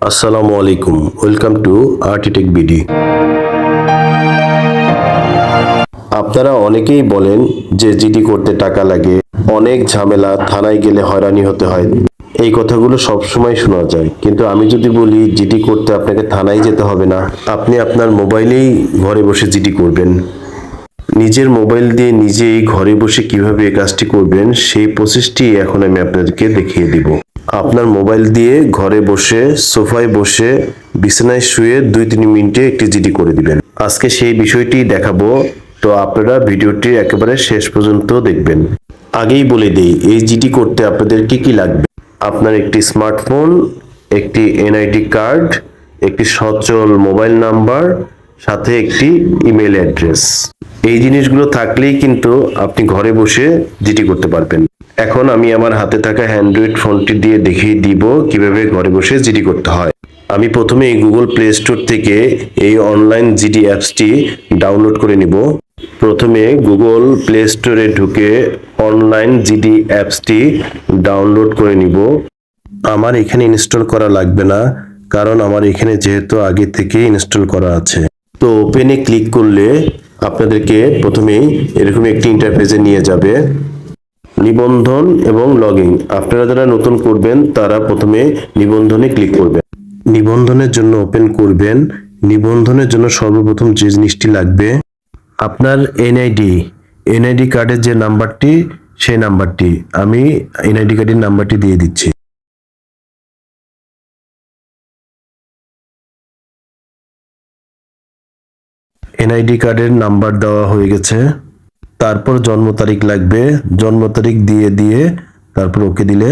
আসসালামু আলাইকুম, welcome to আর্টিটেক BD. আপনারা অনেকেই বলেন যে জিডি করতে টাকা লাগে, অনেক ঝামেলা, থানায় গেলে হয়রানি হতে হয়। এই কথাগুলো সবসময় শোনা যায়, কিন্তু আমি যদি বলি জিডি করতে আপনাকে থানায় যেতে হবে না, আপনি আপনার মোবাইলেই ঘরে বসে জিডি করবেন। নিজের মোবাইল দিয়ে নিজেই ঘরে বসে কিভাবে এই কাজটি করবেন সেই প্রসেসটি এখন আমি আপনাদেরকে দেখিয়ে দিব। আপনার মোবাইল দিয়ে ঘরে বসে সোফায় বসে বিছানায় শুয়ে 2-3 মিনিটে একটি জিডি করে দিবেন। আজকে সেই বিষয়টি দেখাবো, তো আপনারা ভিডিওটি একেবারে শেষ পর্যন্ত দেখবেন। আগেই বলে দেই, এই জিডি করতে আপনাদের কি কি লাগবে। আপনার একটি স্মার্টফোন, একটি এনআইডি কার্ড, একটি সচল মোবাইল নাম্বার, সাথে একটি ইমেল অ্যাড্রেস। এই জিনিসগুলো থাকলেই কিন্তু আপনি ঘরে বসে জিডি করতে পারবেন। এখন আমি আমার হাতে থাকা অ্যান্ড্রয়েড ফোনটি দিয়ে দেখিয়ে দিব কিভাবে ঘরে বসে জিডি করতে হয়। আমি প্রথমে এই গুগল প্লে স্টোর থেকে এই অনলাইন জিডি অ্যাপসটি ডাউনলোড করে নিব। প্রথমে গুগল প্লে স্টোরে ঢুকে অনলাইন জিডি অ্যাপসটি ডাউনলোড করে নিব। আমার এখানে ইনস্টল করা লাগবে না, কারণ আমার এখানে যেহেতু আগে থেকে ইনস্টল করা আছে। তো ওপেনে ক্লিক করলে আপনাদেরকে প্রথমেই এরকম একটি ইন্টারফেসে নিয়ে যাবে। নিবন্ধন এবং লগইন। আপনারা যারা নতুন করবেন তারা প্রথমে নিবন্ধনে ক্লিক করবেন। নিবন্ধনের জন্য ওপেন করবেন। নিবন্ধনের জন্য সর্বপ্রথম যে জিনিসটি লাগবে আপনার এনআইডি কার্ডের যে নাম্বারটি, সেই নাম্বারটি আমি এনআইডি কার্ডের নাম্বারটি দিয়ে দিচ্ছি। এনআইডি কার্ডের নাম্বার দেওয়া হয়ে গেছে। তারপর জন্ম তারিখ লাগবে, জন্ম তারিখ দিয়ে তারপর ওকে দিলে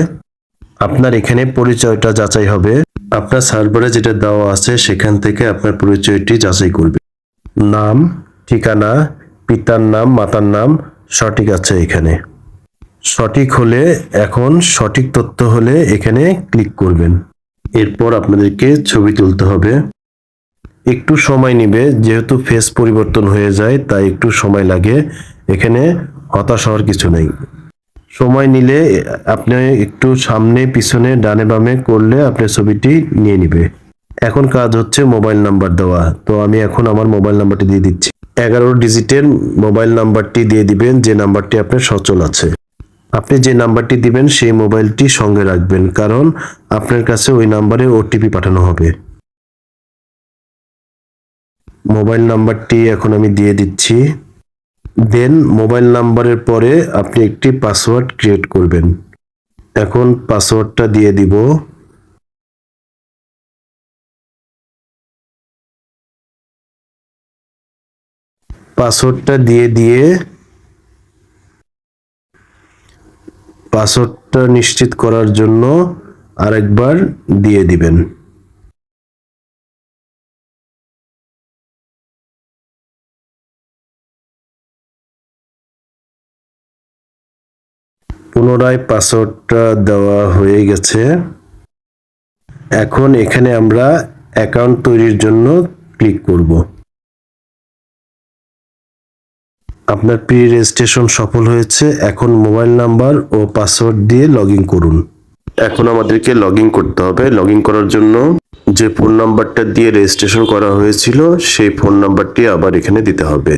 আপনার এখানে পরিচয়টা যাচাই হবে। আপনার সার্ভারে যেটা দেওয়া আছে সেখান থেকে আপনার পরিচয়টি যাচাই করবে। নাম, ঠিকানা, পিতার নাম, মাতার নাম সঠিক আছে এখানে। সঠিক হলে, এখন সঠিক তথ্য হলে এখানে ক্লিক করবেন। এরপর আপনাদেরকে ছবি তুলতে হবে। একটু সময় নেবে, যেহেতু ফেস পরিবর্তন হয়ে যায় তাই একটু সময় লাগে। এখানে হতাশ হওয়ার কিছু নেই। সময় নিলে আপনি একটু সামনে পিছনে ডানে বামে করলে আপনার ছবিটি নিয়ে নিবে। এখন কাজ হচ্ছে মোবাইল নাম্বার দেওয়া। তো আমি এখন আমার মোবাইল নাম্বারটি দিয়ে দিচ্ছি। 11 ডিজিটের মোবাইল নাম্বারটি দিয়ে দিবেন, যে নাম্বারটি আপনার সচল আছে। আপনি যে নাম্বারটি দিবেন সেই মোবাইলটি সঙ্গে রাখবেন, কারণ আপনার কাছে ওই নাম্বারে ওটিপি পাঠানো হবে। মোবাইল নাম্বারটি এখন আমি দিয়ে দিচ্ছি। দেন মোবাইল নাম্বারের পরে আপনি একটি পাসওয়ার্ড ক্রিয়েট করবেন। এখন পাসওয়ার্ডটা দিয়ে দিব। পাসওয়ার্ডটা দিয়ে পাসওয়ার্ডটা নিশ্চিত করার জন্য আরেকবার দিয়ে দিবেন। পুনরায় পাসওয়ার্ডটা দেওয়া হয়ে গেছে। এখন এখানে আমরা অ্যাকাউন্ট তৈরির জন্য ক্লিক করব। আপনার প্রি রেজিস্ট্রেশন সফল হয়েছে। এখন মোবাইল নাম্বার ও পাসওয়ার্ড দিয়ে লগইন করুন। এখন আমাদেরকে লগইন করতে হবে। লগইন করার জন্য যে ফোন নাম্বারটা দিয়ে রেজিস্ট্রেশন করা হয়েছিল সেই ফোন নাম্বারটি আবার এখানে দিতে হবে।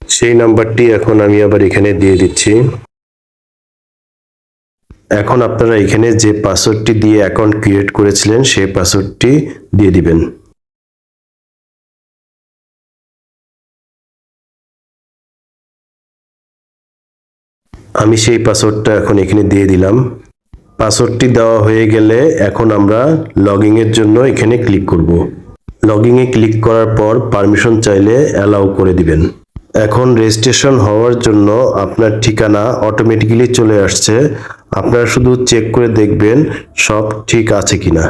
সেই নাম্বারটি এখন আমি আবার এখানে দিয়ে দিচ্ছি। এখন আপনারা এখানে যে পাসওয়ার্ডটি দিয়ে অ্যাকাউন্ট ক্রিয়েট করেছিলেন সেই পাসওয়ার্ডটি দিয়ে দিবেন। আমি সেই পাসওয়ার্ডটা এখন এখানে দিয়ে দিলাম। পাসওয়ার্ডটি দেওয়া হয়ে গেলে এখন আমরা লগইন এর জন্য এখানে ক্লিক করব। লগইন এ ক্লিক করার পর পারমিশন চাইলে অ্যালাউ করে দিবেন। এখন রেজিস্ট্রেশন হওয়ার জন্য আপনার ঠিকানা অটোমেটিক্যালি চলে আসছে। আপনারা শুধু চেক করে দেখবেন সব ঠিক আছে কিনা।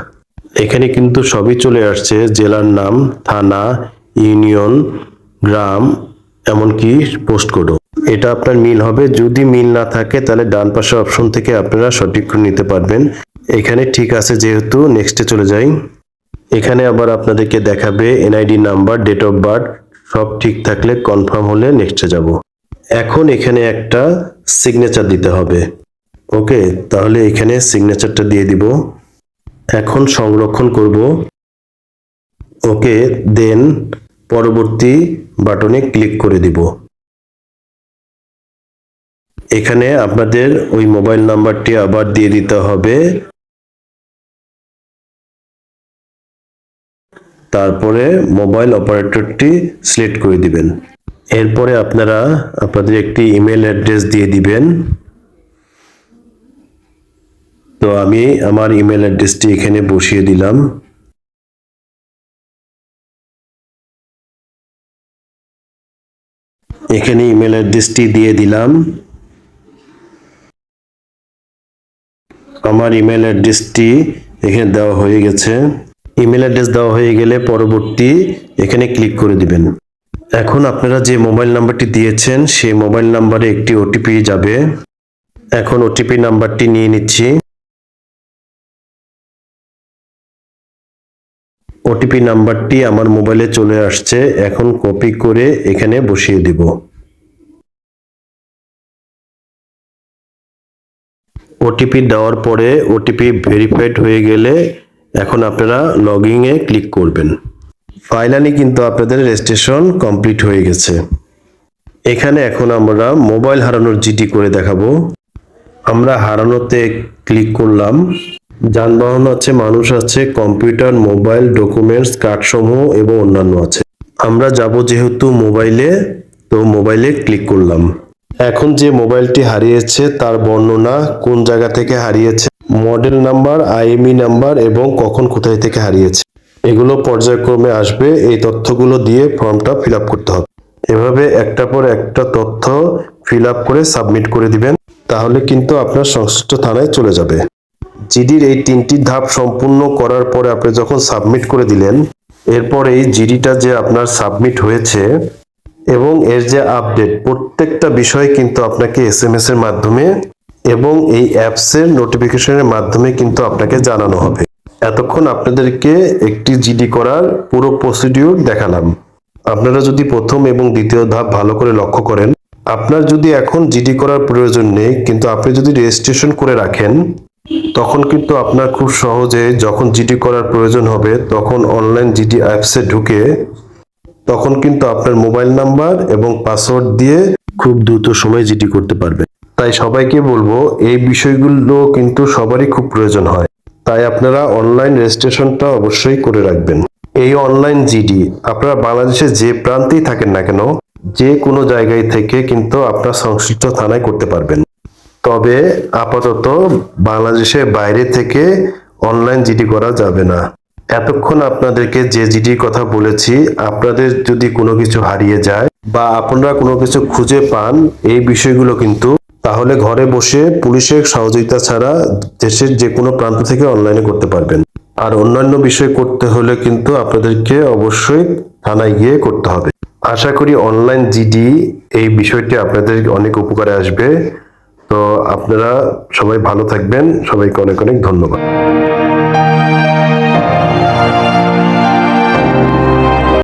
এখানে কিন্তু সবই চলে আসছে, জেলার নাম, থানা, ইউনিয়ন, গ্রাম, এমনকি পোস্ট কোডও। এটা আপনার মিল হবে। যদি মিল না থাকে তাহলে ডান পাশে অপশন থেকে আপনারা সঠিক করে নিতে পারবেন। এখানে ঠিক আছে যেহেতু, নেক্সটে চলে যাই। এখানে আবার আপনাদেরকে দেখাবে NID number, date of birth সব ঠিক থাকলে কনফার্ম হলে নেক্সটে যাব। এখন এখানে একটা সিগনেচার দিতে হবে। ওকে, তাহলে এখানে সিগনেচারটা দিয়ে দিব। এখন সংরক্ষণ করব। ওকে, দেন পরবর্তী বাটনে ক্লিক করে দিব। এখানে আপনাদের ওই মোবাইল নাম্বারটি আবার দিয়ে দিতে হবে, তারপরে মোবাইল অপারেটরটি সিলেক্ট করে দিবেন। এরপরে আপনারা আপনাদের একটি ইমেল অ্যাড্রেস দিয়ে দিবেন। তো আমি আমার ইমেল অ্যাড্রেসটি এখানে বসিয়ে দিলাম। এখানে ইমেল অ্যাড্রেসটি দিয়ে দিলাম। আমার ইমেল অ্যাড্রেসটি এখানে দেওয়া হয়ে গেছে। ইমেল অ্যাড্রেস দেওয়া হয়ে গেলে পরবর্তী এখানে ক্লিক করে দিবেন। এখন আপনারা যে মোবাইল নাম্বারটি দিয়েছেন সেই মোবাইল নাম্বারে একটি ওটিপি যাবে। এখন ওটিপি নাম্বারটি নিয়ে নিচ্ছি। ওটিপি নাম্বারটি আমার মোবাইলে চলে আসছে। এখন কপি করে এখানে বসিয়ে দিব। ওটিপি দেওয়ার পরে ওটিপি ভেরিফাইড হয়ে গেলে এখন আপনারা লগইন এ ক্লিক করবেন। ফাইনালি কিন্তু আপনাদের রেজিস্ট্রেশন কমপ্লিট হয়ে গেছে। এখানে এখন আমরা মোবাইল হারানোর জিডি করে দেখাবো। আমরা হারানোতে ক্লিক করলাম। যানবাহন আছে, মানুষ আছে, কম্পিউটার, মোবাইল, ডকুমেন্টস, কার্ড সমূহ এবং অন্যান্য আছে। আমরা যাব যেহেতু মোবাইলে, তো মোবাইলে ক্লিক করলাম। এখন যে মোবাইলটি হারিয়েছে তার বর্ণনা, কোন জায়গা থেকে হারিয়েছে, মডেল নাম্বার, আইএমই নাম্বার এবং কখন কোথায় থেকে হারিয়েছে, এগুলো পর্যায়ক্রমে আসবে। এই তথ্যগুলো দিয়ে ফর্মটা ফিল আপ করতে হবে। এভাবে একটার পর একটা তথ্য ফিল আপ করে সাবমিট করে দিবেন, তাহলে কিন্তু আপনার সংশ্লিষ্ট থানায় চলে যাবে। জিডির এই 3টি ধাপ সম্পূর্ণ করার পরে আপনি যখন সাবমিট করে দিলেন, এরপর এই জিডিটা যে আপনার সাবমিট হয়েছে এবং এর যে আপডেট, প্রত্যেকটা বিষয় কিন্তু আপনাকে এসএমএস এর মাধ্যমে এবং এই অ্যাপসের নোটিফিকেশনের মাধ্যমে কিন্তু আপনাকে জানানো হবে। এতক্ষণ আপনাদেরকে একটি জিডি করার পুরো প্রসিডিউর দেখালাম। আপনারা যদি প্রথম এবং দ্বিতীয় ধাপ ভালো করে লক্ষ্য করেন, আপনার যদি এখন জিডি করার প্রয়োজন নেই, কিন্তু আপনি যদি রেজিস্ট্রেশন করে রাখেন, তখন কিন্তু আপনার খুব সহজে যখন জিডি করার প্রয়োজন হবে তখন অনলাইন জিডি অ্যাপসে ঢুকে তখন কিন্তু আপনার মোবাইল নাম্বার এবং পাসওয়ার্ড দিয়ে খুব দ্রুত সময়ে জিডি করতে পারবে। তাই সবাইকে বলবো, এই বিষয়গুলো কিন্তু সবারই খুব প্রয়োজন হয়। তাই আপনারা অনলাইন রেজিস্ট্রেশনটা অবশ্যই করে রাখবেন। এই অনলাইন জিডি আপনারা বাংলাদেশে যে প্রান্তেই থাকেন না কেন, যে কোনো জায়গায় থেকে কিন্তু আপনার সংশ্লিষ্ট থানায় করতে পারবেন। তবে আপাতত বাংলাদেশের বাইরে থেকে অনলাইন জিডি করা যাবে না। এতক্ষণ আপনাদেরকে যে জিডির কথা বলেছি, আপনাদের যদি কোনো কিছু হারিয়ে যায় বা আপনারা কোনো কিছু খুঁজে পান, এই বিষয়গুলো কিন্তু তাহলে ঘরে বসে পুলিশের সহযোগিতা ছাড়া দেশের যে কোনো প্রান্ত থেকে অনলাইনে করতে পারবেন। আর অন্যান্য বিষয় করতে হলে কিন্তু আপনাদেরকে অবশ্যই থানায় গিয়ে করতে হবে। আশা করি অনলাইন জিডি এই বিষয়টি আপনাদের অনেক উপকারে আসবে। তো আপনারা সবাই ভালো থাকবেন। সবাইকে অনেক অনেক ধন্যবাদ।